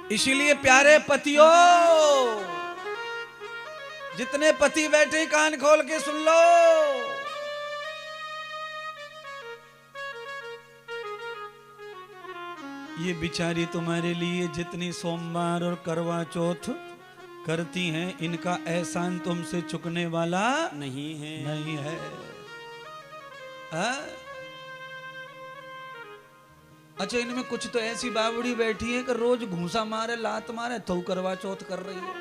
इसीलिए प्यारे पतियों, जितने पति बैठे कान खोल के सुन लो। ये बिचारी तुम्हारे लिए जितनी सोमवार और करवा चौथ करती हैं, इनका एहसान तुमसे चुकने वाला नहीं है। नहीं है। हाँ? अच्छा, इनमें कुछ तो ऐसी बावड़ी बैठी है कि रोज घूसा मारे, लात मारे, तो करवा चौथ कर रही है।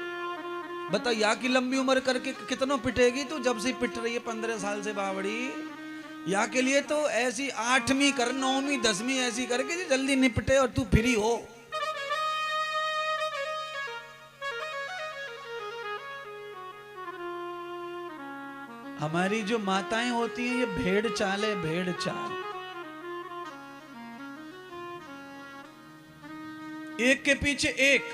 बता, या की लंबी उम्र करके कितनों पिटेगी तू? जब से पिट रही है 15 साल से बावड़ी, या के लिए तो ऐसी 8वीं कर, 9वीं 10वीं ऐसी करके जो जल्दी निपटे और तू फ्री हो। हमारी जो माताएं होती हैं, ये भेड़ चाल है, भेड़ चाल। एक के पीछे एक।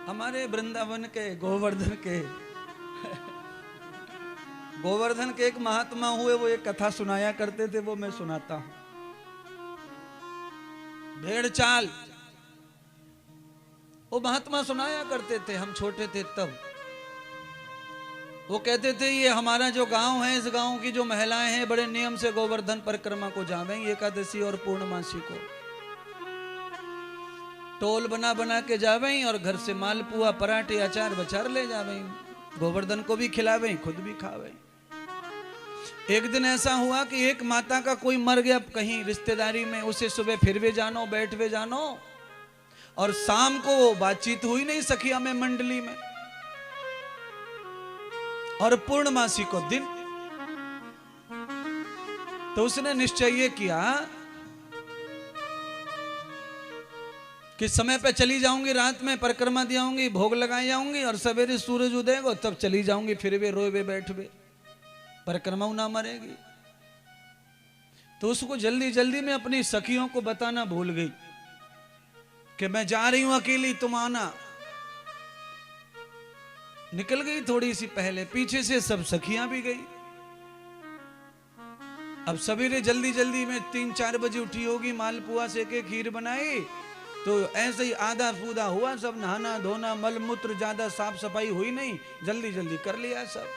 हमारे वृंदावन के गोवर्धन के गोवर्धन के एक महात्मा हुए, वो एक कथा सुनाया करते थे, वो मैं सुनाता हूं। भेड़ चाल वो महात्मा सुनाया करते थे, हम छोटे थे तब। वो कहते थे, ये हमारा जो गांव है, इस गांव की जो महिलाएं हैं बड़े नियम से गोवर्धन परिक्रमा को जावेंगी, एकादशी और पूर्णमासी को टोल बना बना के जावें और घर से मालपुआ पराठे अचार बचार ले जावें, गोवर्धन को भी खिलावें, खुद भी खावें। एक दिन ऐसा हुआ कि एक माता का कोई मर गया कहीं रिश्तेदारी में, उसे सुबह फिरवे जानो, बैठवे जानो, और शाम को बातचीत हुई नहीं सखिया में, मंडली में, और पूर्णमासी को दिन। तो उसने निश्चय ये किया कि समय पे चली जाऊंगी, रात में परिक्रमा दियाऊंगी, भोग लगाई जाऊंगी, और सवेरे सूरज उदय को तब चली जाऊंगी, फिर वे रोए बैठवे, परिक्रमा ना मरेगी। तो उसको जल्दी जल्दी में अपनी सखियों को बताना भूल गई कि मैं जा रही हूं अकेली, तुम आना। निकल गई थोड़ी सी पहले, पीछे से सब सखियां भी गई। अब सवेरे जल्दी जल्दी में 3-4 बजे उठी होगी, मालपुआ से के खीर बनाई, तो ऐसे ही आधा फूदा हुआ, सब नहाना धोना, मल मूत्र, ज्यादा साफ सफाई हुई नहीं, जल्दी जल्दी कर लिया सब।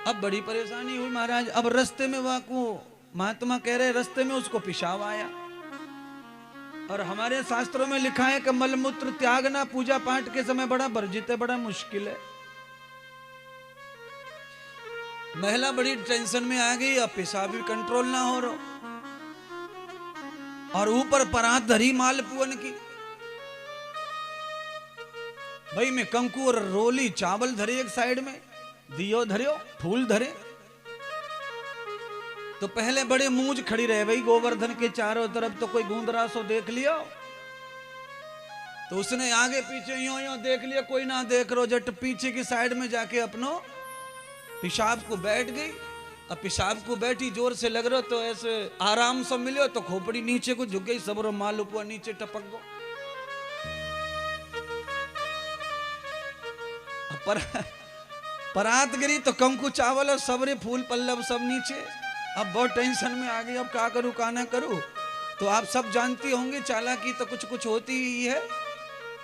अब बड़ी परेशानी हुई महाराज। अब रास्ते में वाकू महात्मा कह रहे, रास्ते में उसको पेशाब आया, और हमारे शास्त्रों में लिखा है कि मल मूत्र त्यागना पूजा पाठ के समय बड़ा वर्जित है, बड़ा मुश्किल है। महिला बड़ी टेंशन में आ गई, अब पेशाब भी कंट्रोल ना हो रहा, और ऊपर परात धरी मालपुअन की। भाई मैं कंकु और रोली चावल धरे एक साइड में, दियो धरियो, फूल धरे। तो पहले बड़े मूंज खड़ी रहे भाई गोवर्धन के चारों तरफ, तो कोई गूंदरा सो देख लियो। तो उसने आगे पीछे यूं यूं देख लिया, कोई ना देख रो, जट पीछे की साइड में जाके अपनो पेशाब को बैठ गई। अब पेशाब को बैठी, जोर से लग रहा, तो ऐसे आराम से मिलो, तो खोपड़ी नीचे को झुक गई, सबरो मालपुआ नीचे टपक गो। परात गिरी तो कंकु चावल और सबरे फूल पल्लव सब नीचे। अब बहुत टेंशन में आ गई, अब क्या करूं क्या ना करूं। तो आप सब जानती होंगे, चालाकी तो कुछ कुछ होती ही है।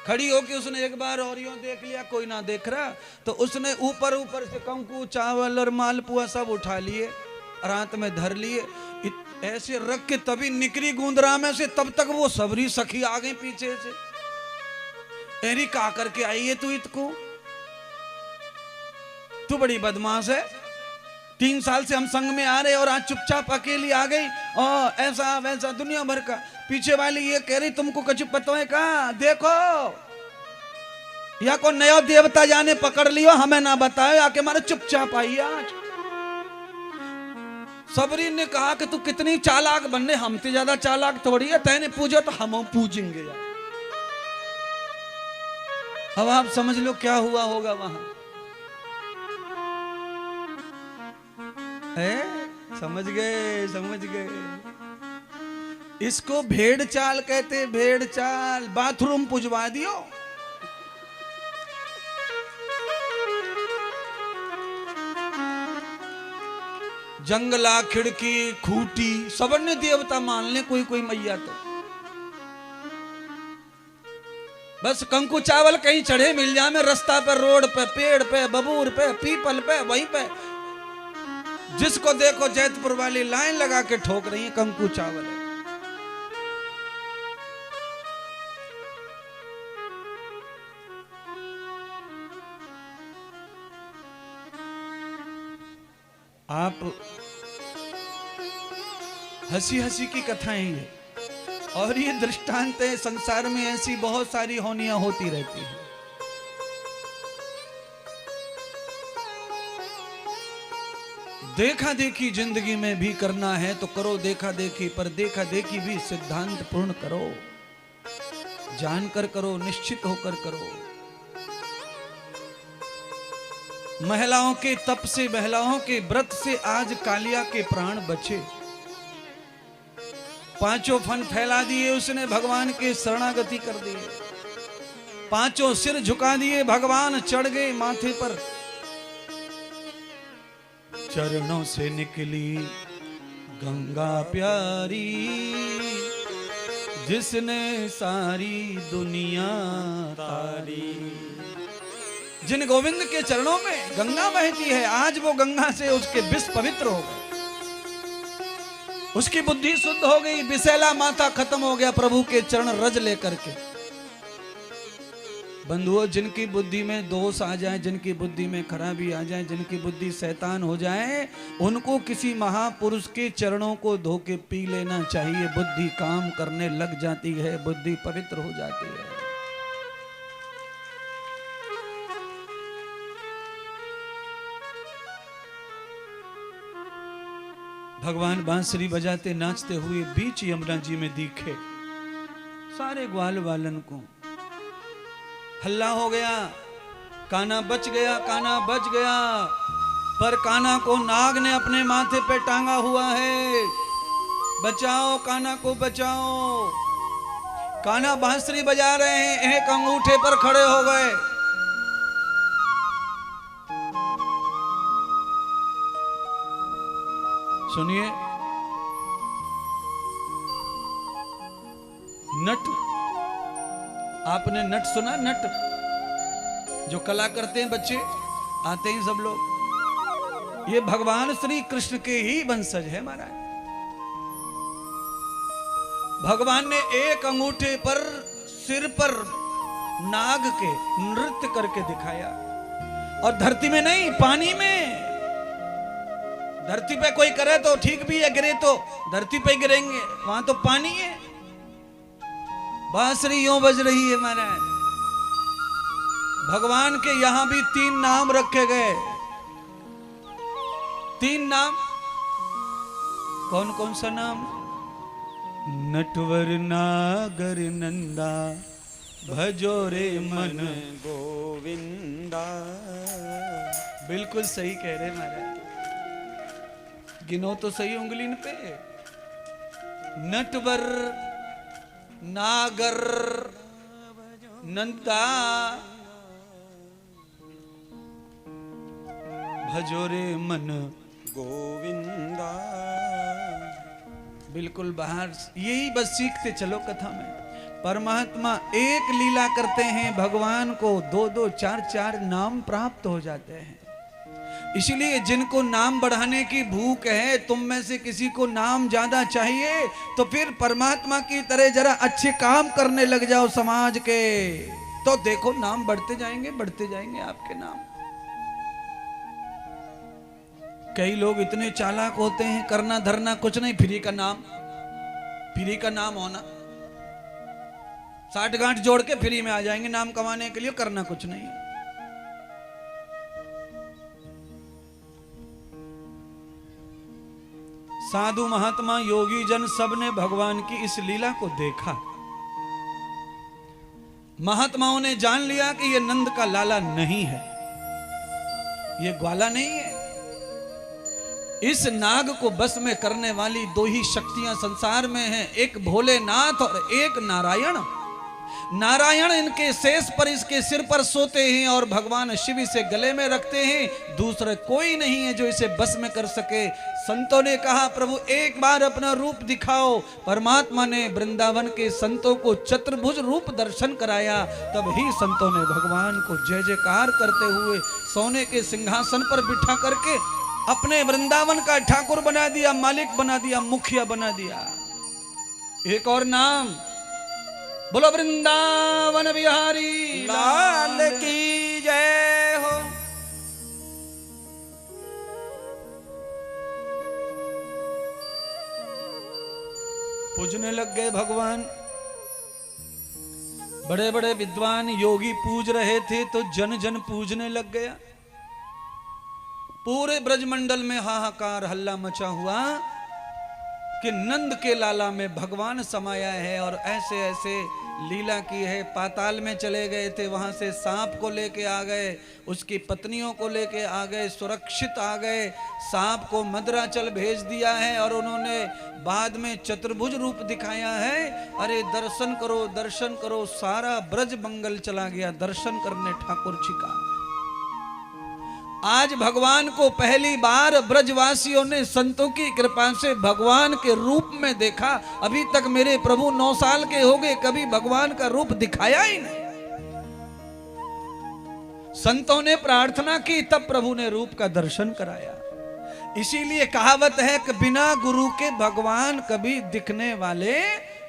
खड़ी होके उसने एक बार और यूं देख लिया, कोई ना देख रहा, तो उसने ऊपर ऊपर से कंकु चावल और मालपुआ सब उठा लिए, रात में धर लिए, ऐसे रख के तभी निकली गूंदरा में से। तब तक वो सबरी सखी आ गई पीछे से, एरी का करके आई है तू, इतको तू बड़ी बदमाश है, 3 साल से हम संग में आ रहे और आज चुपचाप अकेली आ गई, और ऐसा वैसा दुनिया भर का। पीछे वाली ये कह रही, तुमको कुछ पता है का? देखो या को नया देवता जाने पकड़ लियो, हमें ना बताए, आके मारे चुपचाप आई आज। सबरी ने कहा कि तू कितनी चालाक बनने, हमसे ज्यादा चालाक थोड़ी है, तैने पूजा तो हम पूजेंगे यार। अब आप समझ लो क्या हुआ होगा वहां। समझ गए, समझ गए। इसको भेड़ चाल कहते, भेड़ चाल। बाथरूम पुजवा दियो। जंगला खिड़की खूटी सबने देवता मान ले, कोई कोई मैया तो बस कंकु चावल कहीं चढ़े मिल जाए में, रास्ता पे, रोड पे, पेड़ पे, बबूर पे, पीपल पे, वहीं पे जिसको देखो जैतपुर वाली लाइन लगा के ठोक रही है, कंकु चावल है। आप हंसी हंसी की कथाएं ये, और ये दृष्टांत है, संसार में ऐसी बहुत सारी होनियां होती रहती हैं। देखा देखी जिंदगी में भी करना है तो करो देखा देखी, पर देखा देखी भी सिद्धांत पूर्ण करो, जानकर करो, निश्चित होकर करो। महिलाओं के तप से, महिलाओं के व्रत से आज कालिया के प्राण बचे। पांचों फन फैला दिए उसने, भगवान के शरणागति कर दिए। पांचों सिर झुका दिए, भगवान चढ़ गए माथे पर। चरणों से निकली गंगा प्यारी, जिसने सारी दुनिया तारी। जिन गोविंद के चरणों में गंगा बहती है, आज वो गंगा से उसके विष पवित्र हो गए, उसकी बुद्धि शुद्ध हो गई, विषैला माथा खत्म हो गया प्रभु के चरण रज लेकर के। बंधुओं, जिनकी बुद्धि में दोष आ जाए, जिनकी बुद्धि में खराबी आ जाए, जिनकी बुद्धि शैतान हो जाए, उनको किसी महापुरुष के चरणों को धो के पी लेना चाहिए। बुद्धि काम करने लग जाती है, बुद्धि पवित्र हो जाती है। भगवान बांसुरी बजाते नाचते हुए बीच यमुना जी में दिखे। सारे ग्वाल वालन को हल्ला हो गया, कान्हा बच गया, कान्हा बच गया। पर कान्हा को नाग ने अपने माथे पे टांगा हुआ है। बचाओ कान्हा को, बचाओ। कान्हा बांसुरी बजा रहे हैं, एक अंगूठे पर खड़े हो गए। सुनिए, नट, आपने नट सुना? नट जो कला करते हैं बच्चे, आते हैं सब लोग, ये भगवान श्री कृष्ण के ही वंशज है महाराज। भगवान ने एक अंगूठे पर सिर पर नाग के नृत्य करके दिखाया, और धरती में नहीं, पानी में। धरती पे कोई करे तो ठीक भी है, गिरे तो धरती पे गिरेंगे, वहां तो पानी है। बांसुरी यूं बज रही है महाराज। भगवान के यहां भी 3 नाम रखे गए। 3 नाम, कौन कौन सा नाम? नटवर नागर नंदा, भजो रे मन गोविंदा। बिल्कुल सही कह रहे महाराज, गिनो तो सही उंगली पे। नटवर नागर नंदा, भजो रे मन गोविंदा। बिल्कुल बाहर, यही बस सीखते चलो कथा में। परमात्मा एक लीला करते हैं, भगवान को 2-2, 4-4 नाम प्राप्त हो जाते हैं। इसलिए जिनको नाम बढ़ाने की भूख है, तुम में से किसी को नाम ज्यादा चाहिए, तो फिर परमात्मा की तरह जरा अच्छे काम करने लग जाओ समाज के, तो देखो नाम बढ़ते जाएंगे आपके नाम। कई लोग इतने चालाक होते हैं, करना धरना कुछ नहीं, फ्री का नाम होना, 60 गांठ जोड़ के फ्री में आ जाएंगे नाम कमाने के लिए, करना कुछ नहीं है। साधु महात्मा योगी जन सब ने भगवान की इस लीला को देखा। महात्माओं ने जान लिया कि ये नंद का लाला नहीं है, ये ग्वाला नहीं है। इस नाग को बस में करने वाली 2 ही शक्तियां संसार में हैं, एक भोलेनाथ और एक नारायण। नारायण इनके शेष पर इसके सिर पर सोते हैं और भगवान शिव इसे गले में रखते हैं। दूसरा कोई नहीं है जो इसे बस में कर सके। संतों ने कहा प्रभु एक बार अपना रूप दिखाओ। परमात्मा ने वृंदावन के संतों को चतुर्भुज रूप दर्शन कराया। तब ही संतों ने भगवान को जय जयकार करते हुए सोने के सिंहासन पर बिठा करके अपने वृंदावन का ठाकुर बना दिया, मालिक बना दिया, मुखिया बना दिया। एक और नाम बोलो, वृंदावन बिहारी लाल की जय हो। पूजने लग गए भगवान। बड़े बड़े विद्वान योगी पूज रहे थे तो जन जन पूजने लग गया। पूरे ब्रजमंडल में हाहाकार हल्ला मचा हुआ कि नंद के लाला में भगवान समाया है और ऐसे ऐसे लीला की है। पाताल में चले गए थे, वहां से सांप को लेके आ गए, उसकी पत्नियों को लेके आ गए, सुरक्षित आ गए। सांप को मद्राचल भेज दिया है और उन्होंने बाद में चतुर्भुज रूप दिखाया है। अरे दर्शन करो, दर्शन करो, सारा ब्रज मंगल चला गया दर्शन करने ठाकुर जी का। आज भगवान को पहली बार ब्रजवासियों ने संतों की कृपा से भगवान के रूप में देखा। अभी तक मेरे प्रभु 9 साल के हो गए, कभी भगवान का रूप दिखाया ही नहीं। संतों ने प्रार्थना की, तब प्रभु ने रूप का दर्शन कराया। इसीलिए कहावत है कि बिना गुरु के भगवान कभी दिखने वाले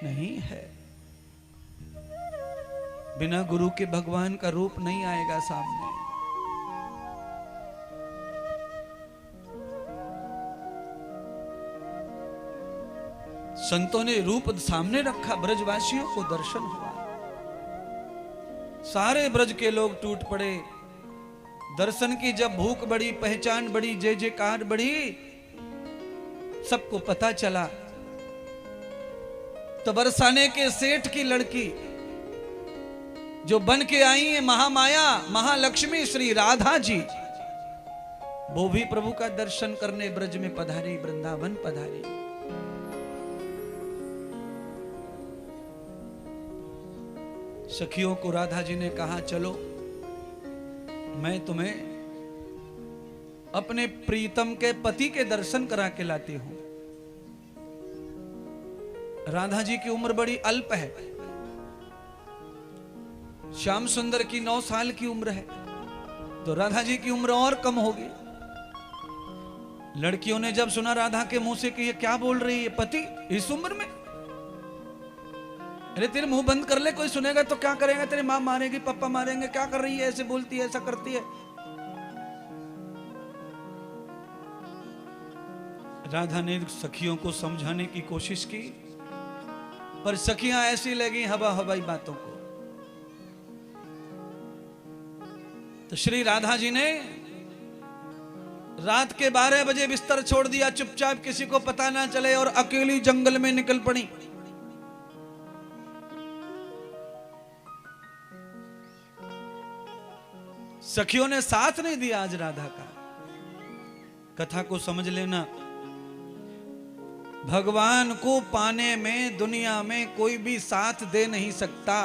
नहीं है। बिना गुरु के भगवान का रूप नहीं आएगा सामने। संतों ने रूप सामने रखा, ब्रजवासियों को दर्शन हुआ। सारे ब्रज के लोग टूट पड़े। दर्शन की जब भूख बढ़ी, पहचान बढ़ी, जय जयकार बढ़ी, सबको पता चला तो बरसाने के सेठ की लड़की जो बन के आई है महामाया महालक्ष्मी श्री राधा जी, वो भी प्रभु का दर्शन करने ब्रज में पधारी, वृंदावन पधारी। सखियों को राधा जी ने कहा चलो मैं तुम्हें अपने प्रीतम के पति के दर्शन करा के लाती हूं। राधा जी की उम्र बड़ी अल्प है। श्याम सुंदर की 9 साल की उम्र है, तो राधा जी की उम्र और कम होगी। लड़कियों ने जब सुना राधा के मुंह से कि ये क्या बोल रही है, पति इस उम्र में, अरे तेरे मुंह बंद कर ले, कोई सुनेगा तो क्या करेगा, तेरी मां मारेगी, पापा मारेंगे, क्या कर रही है, ऐसे बोलती है, ऐसा करती है। राधा ने सखियों को समझाने की कोशिश की, पर सखियां ऐसी लगी हवा हवाई बातों को। तो श्री राधा जी ने रात के 12 बजे बिस्तर छोड़ दिया, चुपचाप किसी को पता ना चले, और अकेली जंगल में निकल पड़ी। सखियों ने साथ नहीं दिया आज राधा का। कथा को समझ लेना, भगवान को पाने में दुनिया में कोई भी साथ दे नहीं सकता।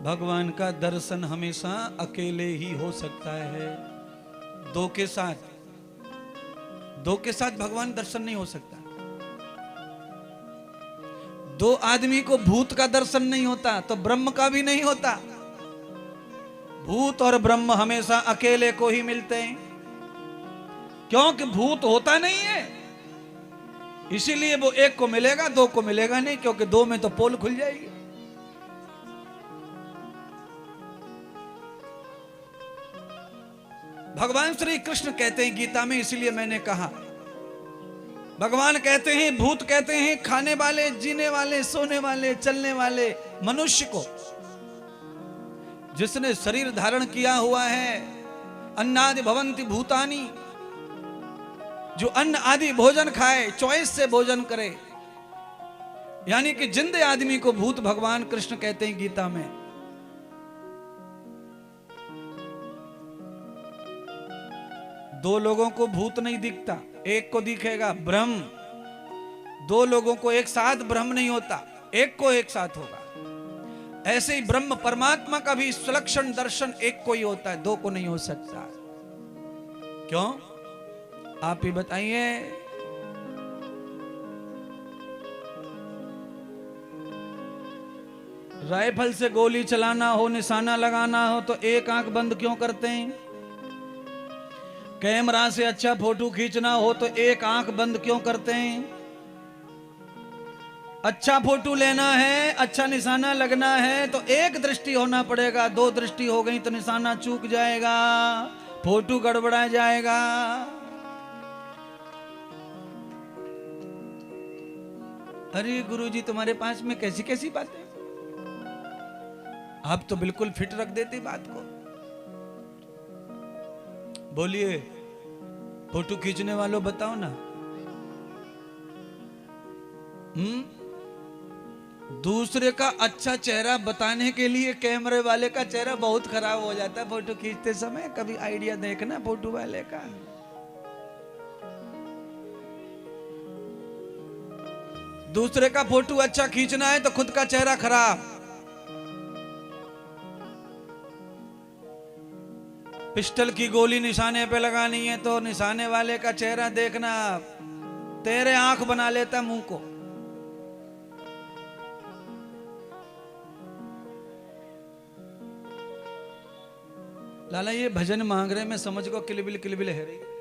भगवान का दर्शन हमेशा अकेले ही हो सकता है। दो के साथ भगवान दर्शन नहीं हो सकता। 2 आदमी को भूत का दर्शन नहीं होता तो ब्रह्म का भी नहीं होता। भूत और ब्रह्म हमेशा अकेले को ही मिलते हैं, क्योंकि भूत होता नहीं है, इसीलिए वो एक को मिलेगा, 2 को मिलेगा नहीं, क्योंकि 2 में तो पोल खुल जाएगी। भगवान श्री कृष्ण कहते हैं गीता में, इसलिए मैंने कहा, भगवान कहते हैं, भूत कहते हैं खाने वाले, जीने वाले, सोने वाले, चलने वाले मनुष्य को। जिसने शरीर धारण किया हुआ है, अन्नादि भवन्ति भूतानि, जो अन्न आदि भोजन खाए, चॉइस से भोजन करे, यानी कि जिंदे आदमी को भूत भगवान कृष्ण कहते हैं गीता में। दो लोगों को भूत नहीं दिखता, एक को दिखेगा ब्रह्म। 2 लोगों को एक साथ ब्रह्म नहीं होता, एक को एक साथ होगा। ऐसे ही ब्रह्म परमात्मा का भी सुलक्षण दर्शन एक को ही होता है, दो को नहीं हो सकता। क्यों? आप ही बताइए। राइफल से गोली चलाना हो, निशाना लगाना हो, तो एक आंख बंद क्यों करते हैं? कैमरा से अच्छा फोटो खींचना हो तो एक आंख बंद क्यों करते हैं? अच्छा फोटो लेना है, अच्छा निशाना लगना है तो एक दृष्टि होना पड़ेगा। दो दृष्टि हो गई तो निशाना चूक जाएगा, फोटो गड़बड़ा जाएगा। अरे गुरुजी तुम्हारे पास में कैसी कैसी बातें, आप तो बिल्कुल फिट रख देते बात को। बोलिए, फोटो खींचने वालों बताओ ना। दूसरे का अच्छा चेहरा बताने के लिए कैमरे वाले का चेहरा बहुत खराब हो जाता है फोटो खींचते समय। कभी आइडिया देखना फोटो वाले का। दूसरे का फोटो अच्छा खींचना है तो खुद का चेहरा खराब। पिस्टल की गोली निशाने पे लगानी है तो निशाने वाले का चेहरा देखना, तेरे आंख बना लेता मुंह को। लाला ये भजन मांग रहे, मैं समझ को किलबिल किलबिल है रही।